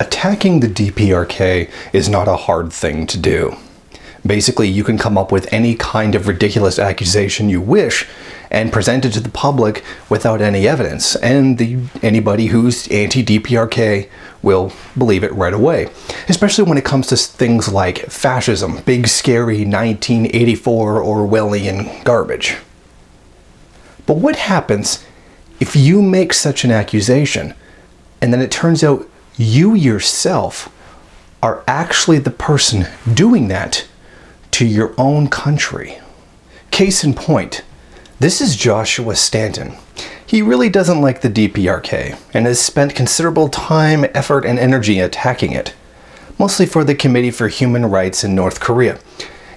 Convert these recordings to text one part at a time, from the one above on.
Attacking the DPRK is not a hard thing to do. Basically, you can come up with any kind of ridiculous accusation you wish and present it to the public without any evidence, and anybody who's anti-DPRK will believe it right away. Especially when it comes to things like fascism, big scary 1984 Orwellian garbage. But what happens if you make such an accusation and then it turns out you yourself are actually the person doing that to your own country? Case in point, this is Joshua Stanton. He really doesn't like the DPRK and has spent considerable time, effort, and energy attacking it, mostly for the Committee for Human Rights in North Korea.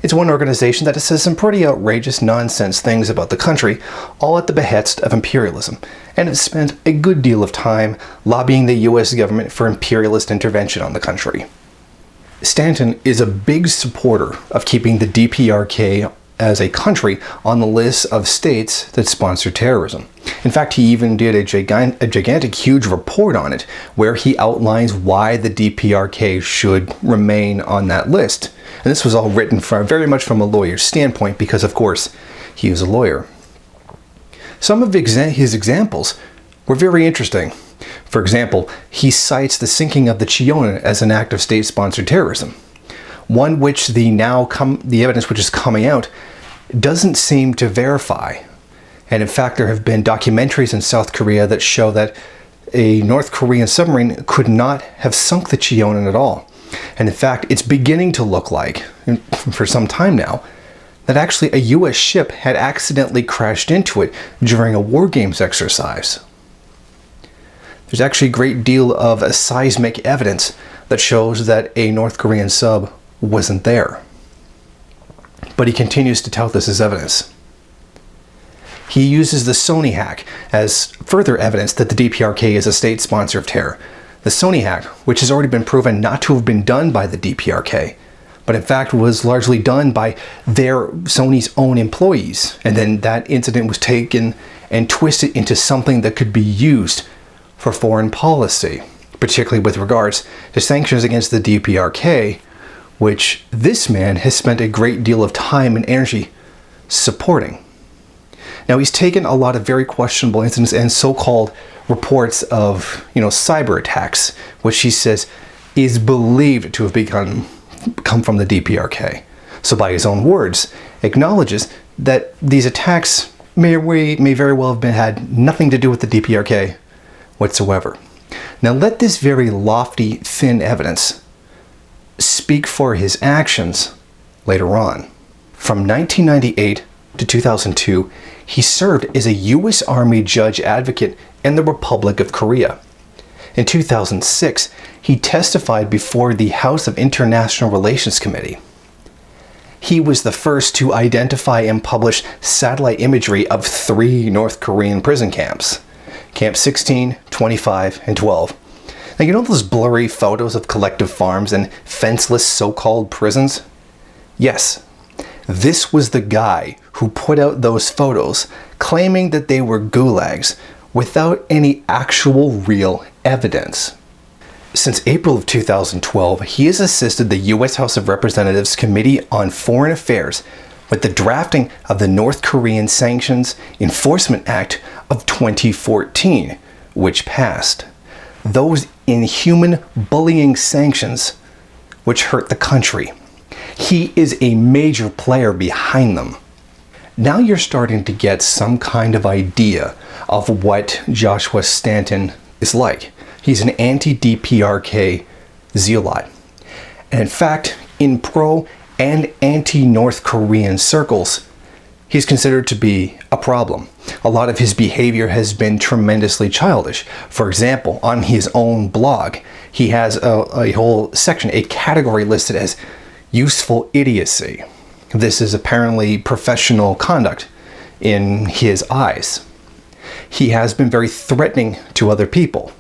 It's one organization that says some pretty outrageous nonsense things about the country, all at the behest of imperialism, and has spent a good deal of time lobbying the US government for imperialist intervention on the country. Stanton is a big supporter of keeping the DPRK as a country on the list of states that sponsor terrorism. In fact, he even did a gigantic, huge report on it, where he outlines why the DPRK should remain on that list. And this was all written very much from a lawyer's standpoint, because of course, he was a lawyer. Some of his examples were very interesting. For example, he cites the sinking of the Jong-un as an act of state-sponsored terrorism. One which the evidence which is coming out doesn't seem to verify. And in fact, there have been documentaries in South Korea that show that a North Korean submarine could not have sunk the Jong-un at all. And in fact, it's beginning to look like, for some time now, that actually a US ship had accidentally crashed into it during a war games exercise. There's actually a great deal of seismic evidence that shows that a North Korean sub wasn't there. But he continues to tout this as evidence. He uses the Sony hack as further evidence that the DPRK is a state sponsor of terror. The Sony hack, which has already been proven not to have been done by the DPRK, but in fact was largely done by Sony's own employees. And then that incident was taken and twisted into something that could be used for foreign policy, particularly with regards to sanctions against the DPRK, which this man has spent a great deal of time and energy supporting. Now, he's taken a lot of very questionable incidents and so-called reports of, cyber attacks, which he says is believed to have come from the DPRK. So by his own words, acknowledges that these attacks may very well have had nothing to do with the DPRK whatsoever. Now, let this very lofty, thin evidence speak for his actions later on. From 1998 to 2002, he served as a U.S. Army judge advocate in the Republic of Korea. In 2006, he testified before the House of International Relations Committee. He was the first to identify and publish satellite imagery of 3 North Korean prison camps: Camp 16, 25, and 12. Now, you know those blurry photos of collective farms and fenceless so-called prisons? Yes, this was the guy who put out those photos claiming that they were gulags without any actual real evidence. Since April of 2012, he has assisted the U.S. House of Representatives Committee on Foreign Affairs with the drafting of the North Korean Sanctions Enforcement Act of 2014, which passed. Those inhuman bullying sanctions which hurt the country. He is a major player behind them. Now you're starting to get some kind of idea of what Joshua Stanton is like. He's an anti-DPRK zealot. And in fact, in pro and anti-North Korean circles, he's considered to be a problem. A lot of his behavior has been tremendously childish. For example, on his own blog, he has a whole section, a category listed as useful idiocy. This is apparently professional conduct in his eyes. He has been very threatening to other people.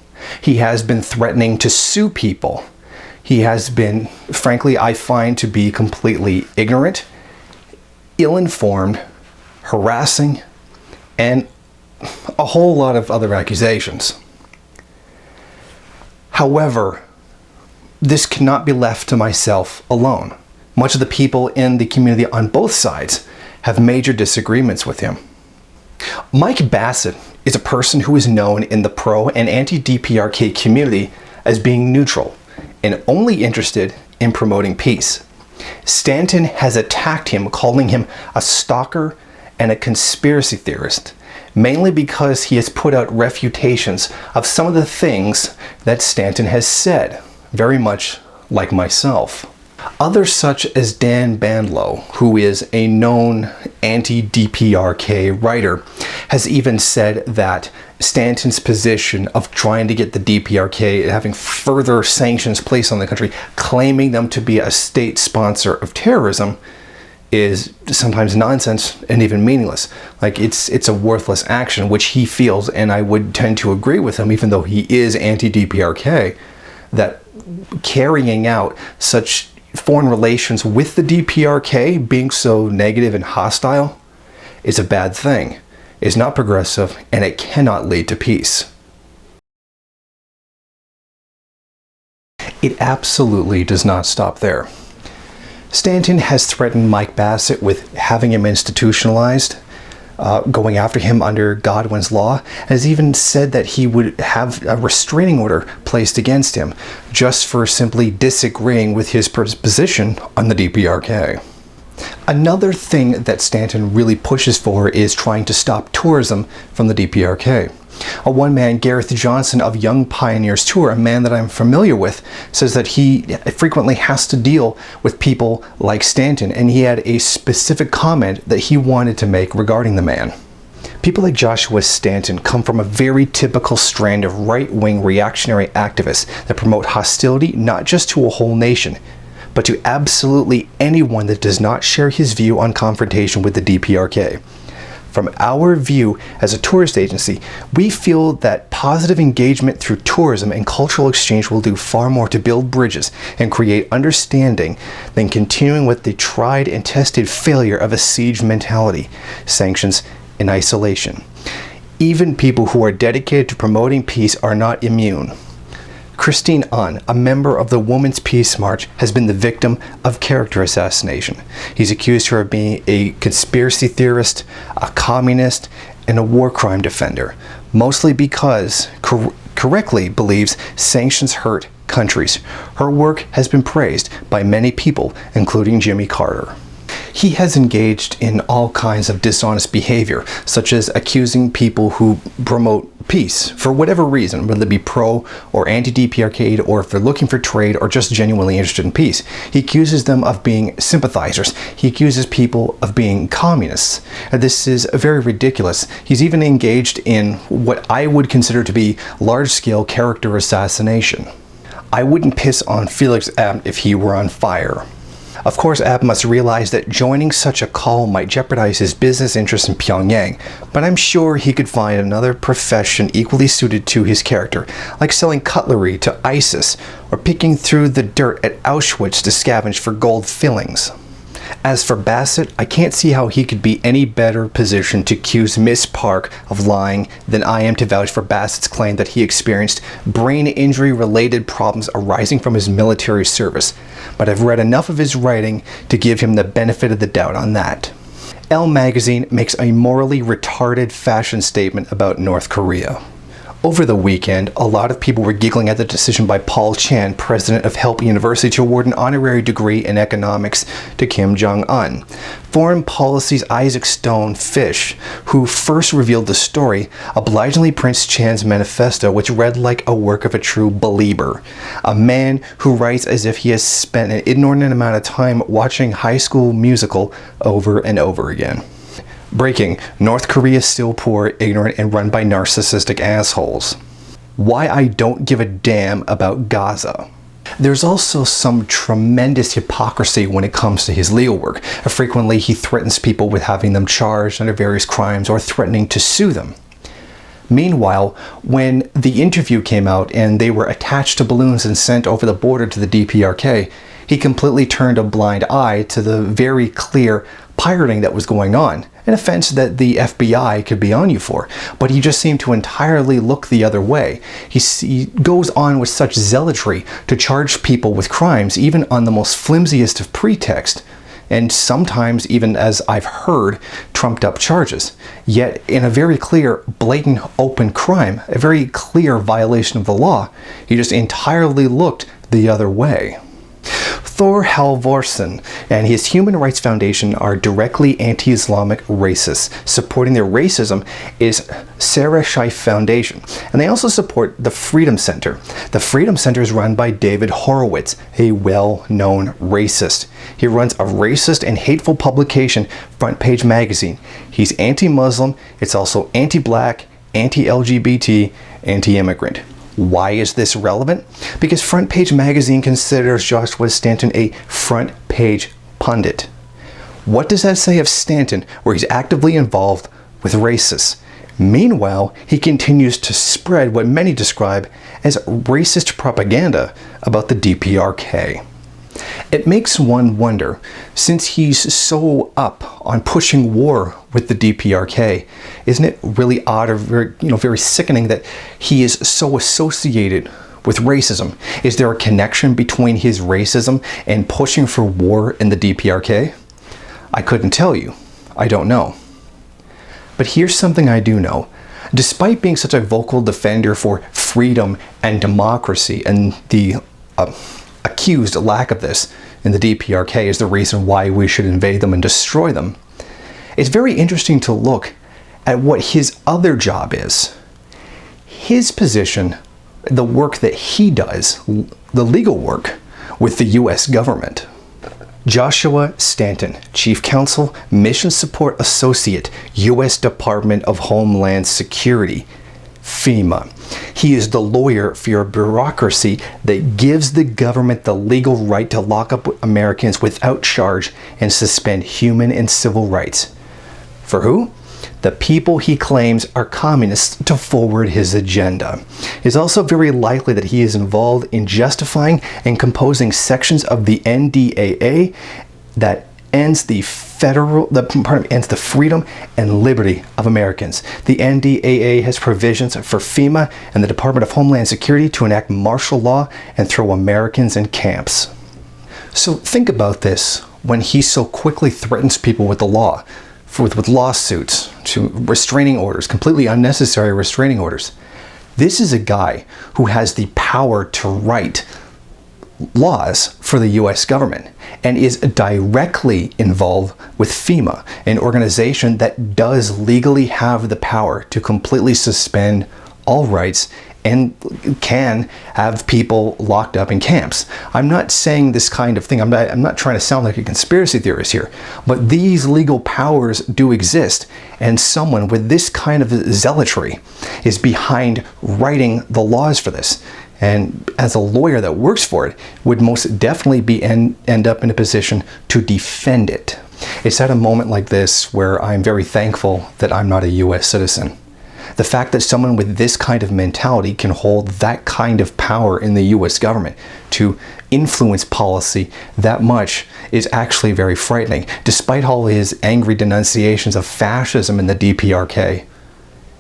He has been threatening to sue people. He has been, frankly, I find to be completely ignorant, ill-informed, harassing, and a whole lot of other accusations. However, this cannot be left to myself alone. Much of the people in the community on both sides have major disagreements with him. Mike Bassett is a person who is known in the pro and anti-DPRK community as being neutral and only interested in promoting peace. Stanton has attacked him, calling him a stalker and a conspiracy theorist, mainly because he has put out refutations of some of the things that Stanton has said, very much like myself. Others such as Dan Bandow, who is a known anti-DPRK writer, has even said that Stanton's position of trying to get the DPRK and having further sanctions placed on the country, claiming them to be a state sponsor of terrorism, is sometimes nonsense and even meaningless. Like it's a worthless action, which he feels, and I would tend to agree with him, even though he is anti-DPRK, that carrying out such foreign relations with the DPRK, being so negative and hostile, is a bad thing. It's not progressive, and it cannot lead to peace. It absolutely does not stop there. Stanton has threatened Mike Bassett with having him institutionalized, going after him under Godwin's law, and has even said that he would have a restraining order placed against him just for simply disagreeing with his position on the DPRK. Another thing that Stanton really pushes for is trying to stop tourism from the DPRK. A one-man, Gareth Johnson of Young Pioneers Tour, a man that I'm familiar with, says that he frequently has to deal with people like Stanton, and he had a specific comment that he wanted to make regarding the man. People like Joshua Stanton come from a very typical strand of right-wing reactionary activists that promote hostility not just to a whole nation, but to absolutely anyone that does not share his view on confrontation with the DPRK. From our view as a tourist agency, we feel that positive engagement through tourism and cultural exchange will do far more to build bridges and create understanding than continuing with the tried and tested failure of a siege mentality, sanctions, and isolation. Even people who are dedicated to promoting peace are not immune. Christine Ahn, a member of the Women's Peace March, has been the victim of character assassination. He's accused her of being a conspiracy theorist, a communist, and a war crime defender, mostly because correctly believes sanctions hurt countries. Her work has been praised by many people, including Jimmy Carter. He has engaged in all kinds of dishonest behavior, such as accusing people who promote peace for whatever reason, whether it be pro or anti-DPRK, or if they're looking for trade or just genuinely interested in peace. He accuses them of being sympathizers. He accuses people of being communists. And this is very ridiculous. He's even engaged in what I would consider to be large-scale character assassination. I wouldn't piss on Felix Abt if he were on fire. Of course, Abt must realize that joining such a call might jeopardize his business interests in Pyongyang, but I'm sure he could find another profession equally suited to his character, like selling cutlery to ISIS or picking through the dirt at Auschwitz to scavenge for gold fillings. As for Bassett, I can't see how he could be any better positioned to accuse Miss Park of lying than I am to vouch for Bassett's claim that he experienced brain injury-related problems arising from his military service, but I've read enough of his writing to give him the benefit of the doubt on that. Elle Magazine makes a morally retarded fashion statement about North Korea. Over the weekend, a lot of people were giggling at the decision by Paul Chan, president of Help University, to award an honorary degree in economics to Kim Jong-un. Foreign Policy's Isaac Stone Fish, who first revealed the story, obligingly prints Chan's manifesto, which read like a work of a true believer. A man who writes as if he has spent an inordinate amount of time watching High School Musical over and over again. Breaking: North Korea is still poor, ignorant, and run by narcissistic assholes. Why I don't give a damn about Gaza. There's also some tremendous hypocrisy when it comes to his legal work. Frequently, he threatens people with having them charged under various crimes or threatening to sue them. Meanwhile, when the interview came out and they were attached to balloons and sent over the border to the DPRK, he completely turned a blind eye to the very clear pirating that was going on, an offense that the FBI could be on you for, but he just seemed to entirely look the other way. He goes on with such zealotry to charge people with crimes, even on the most flimsiest of pretext, and sometimes even, as I've heard, trumped up charges. Yet in a very clear, blatant, open crime, a very clear violation of the law, he just entirely looked the other way. Thor Halvorsen and his Human Rights Foundation are directly anti-Islamic racists. Supporting their racism is Sarah Scheif Foundation, and they also support the Freedom Center. The Freedom Center is run by David Horowitz, a well-known racist. He runs a racist and hateful publication, Front Page Magazine. He's anti-Muslim, it's also anti-black, anti-LGBT, anti-immigrant. Why is this relevant? Because Front Page Magazine considers Joshua Stanton a front page pundit. What does that say of Stanton, where he's actively involved with racists? Meanwhile, he continues to spread what many describe as racist propaganda about the DPRK. It makes one wonder, since he's so up on pushing war with the DPRK, isn't it really odd or very sickening that he is so associated with racism? Is there a connection between his racism and pushing for war in the DPRK? I couldn't tell you. I don't know. But here's something I do know. Despite being such a vocal defender for freedom and democracy, and the accused lack of this in the DPRK is the reason why we should invade them and destroy them, it's very interesting to look at what his other job is. His position, the work that he does, the legal work with the U.S. government. Joshua Stanton, Chief Counsel, Mission Support Associate, U.S. Department of Homeland Security, FEMA. He is the lawyer for your bureaucracy that gives the government the legal right to lock up Americans without charge and suspend human and civil rights. For who? The people he claims are communists to forward his agenda. It's also very likely that he is involved in justifying and composing sections of the NDAA that ends the freedom and liberty of Americans. The NDAA has provisions for FEMA and the Department of Homeland Security to enact martial law and throw Americans in camps. So think about this when he so quickly threatens people with the law, with lawsuits, to restraining orders, completely unnecessary restraining orders. This is a guy who has the power to write laws for the U.S. government and is directly involved with FEMA, an organization that does legally have the power to completely suspend all rights and can have people locked up in camps. I'm not saying this kind of thing. I'm not trying to sound like a conspiracy theorist here, but these legal powers do exist, and someone with this kind of zealotry is behind writing the laws for this. And as a lawyer that works for it, would most definitely end up in a position to defend it. It's at a moment like this where I'm very thankful that I'm not a U.S. citizen. The fact that someone with this kind of mentality can hold that kind of power in the U.S. government to influence policy that much is actually very frightening, despite all his angry denunciations of fascism in the DPRK.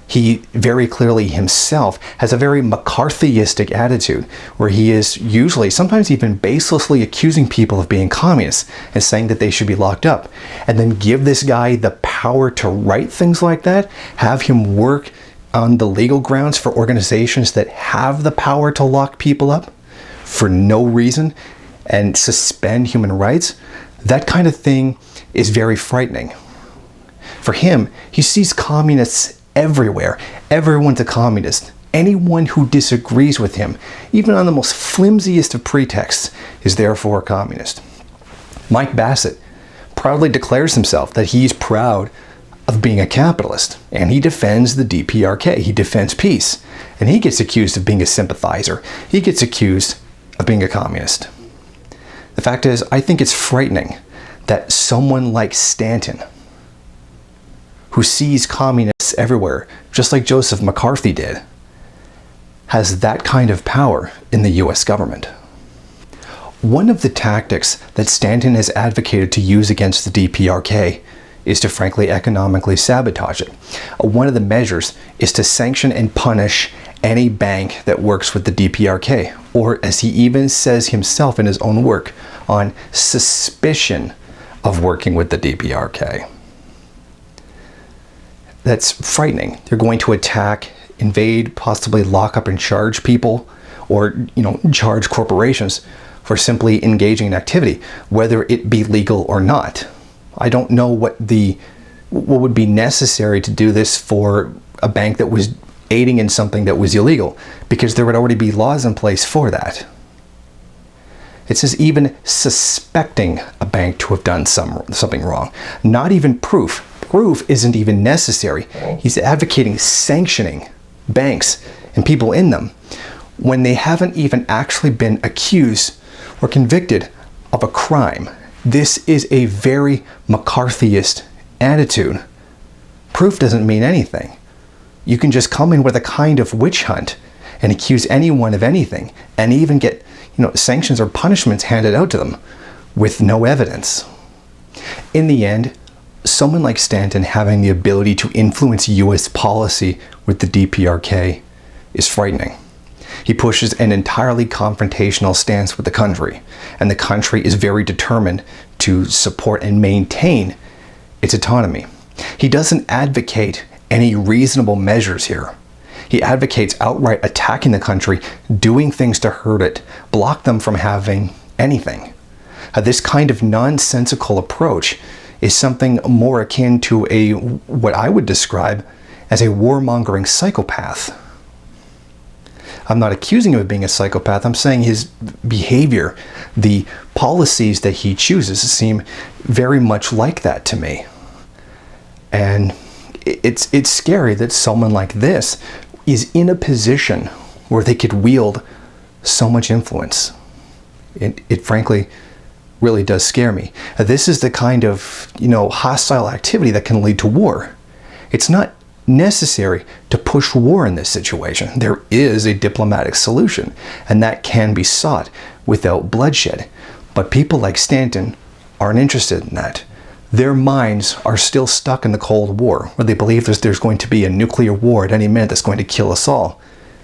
He very clearly himself has a very McCarthyistic attitude, where he is usually, sometimes even baselessly accusing people of being communists and saying that they should be locked up. And then give this guy the power to write things like that, have him work on the legal grounds for organizations that have the power to lock people up for no reason and suspend human rights. That kind of thing is very frightening. For him, he sees communists everywhere. Everyone's a communist. Anyone who disagrees with him, even on the most flimsiest of pretexts, is therefore a communist. Mike Bassett proudly declares himself that he's proud of being a capitalist, and he defends the DPRK. He defends peace, and he gets accused of being a sympathizer. He gets accused of being a communist. The fact is, I think it's frightening that someone like Stanton, who sees communists everywhere, just like Joseph McCarthy did, has that kind of power in the U.S. government. One of the tactics that Stanton has advocated to use against the DPRK is to frankly economically sabotage it. One of the measures is to sanction and punish any bank that works with the DPRK, or as he even says himself in his own work, on suspicion of working with the DPRK. That's frightening. They're going to attack, invade, possibly lock up and charge people, or charge corporations for simply engaging in activity, whether it be legal or not. I don't know what would be necessary to do this for a bank that was aiding in something that was illegal, because there would already be laws in place for that. It says even suspecting a bank to have done something wrong. Not even proof. Proof isn't even necessary. He's advocating sanctioning banks and people in them when they haven't even actually been accused or convicted of a crime. This is a very McCarthyist attitude. Proof doesn't mean anything. You can just come in with a kind of witch hunt and accuse anyone of anything, and even get sanctions or punishments handed out to them with no evidence. In the end, someone like Stanton having the ability to influence US policy with the DPRK is frightening. He pushes an entirely confrontational stance with the country, and the country is very determined to support and maintain its autonomy. He doesn't advocate any reasonable measures here. He advocates outright attacking the country, doing things to hurt it, block them from having anything. This kind of nonsensical approach is something more akin to what I would describe as a warmongering psychopath. I'm not accusing him of being a psychopath. I'm saying his behavior, the policies that he chooses, seem very much like that to me. And it's scary that someone like this is in a position where they could wield so much influence. It frankly really does scare me. This is the kind of hostile activity that can lead to war. It's not necessary to push war in this situation. There is a diplomatic solution, and that can be sought without bloodshed. But people like Stanton aren't interested in that. Their minds are still stuck in the Cold War, where they believe there's going to be a nuclear war at any minute that's going to kill us all.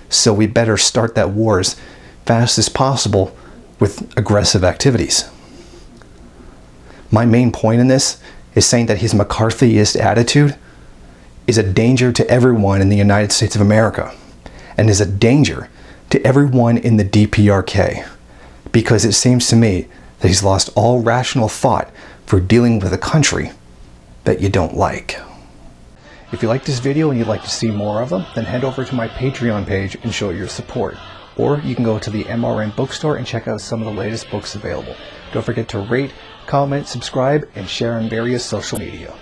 So we better start that war as fast as possible with aggressive activities. My main point in this is saying that his McCarthyist attitude is a danger to everyone in the United States of America, and is a danger to everyone in the DPRK, because it seems to me that he's lost all rational thought for dealing with a country that you don't like. If you like this video and you'd like to see more of them, then head over to my Patreon page and show your support. Or you can go to the MRN bookstore and check out some of the latest books available. Don't forget to rate, comment, subscribe, and share on various social media.